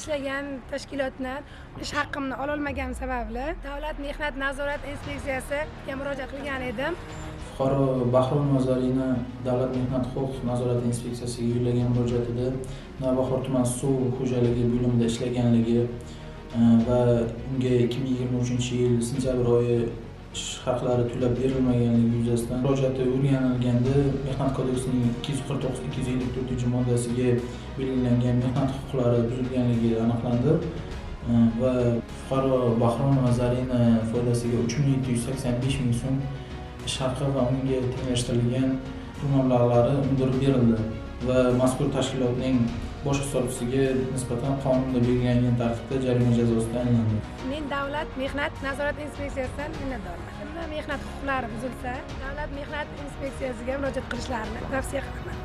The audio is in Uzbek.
ishlagan tashkilotdan ish haqqimni ololmaganim sababli Davlat mehnat nazorati inspeksiyasiga murojaat qilgan edim. Fuqaro Bahrom Nazariyni Davlat mehnat huquq nazorati inspeksiyasiga yo'llagan murojaatida Navbahor tuman suv xo'jaligi bo'limida ishlaganligi va unga 2023-yil sentyabr oyi ish haqlari to'lab berilmaganligi yuzasidan murojaati o'rganilganda Mehnat kodeksining 249-254-moddasiga belgilangan mehnat huquqlari buzilganligi aniqlandi va fuqaro Bahrom Nazariyni foydasiga 3.785.000 so'm ish haqi va unga tenglashtirilgan pul mablag'lari undirib berildi va mazkur tashkilotning bosh hisobchisiga nisbatan qonunda belgilangan tartibda jarima jazosi tayinlandi. Men Davlat mehnat nazorati inspeksiyasidan minnatdorman. Kimda mehnat huquqlari buzilsa, Davlat mehnat inspeksiyasiga murojaat qilishlarini tavsiya qilaman.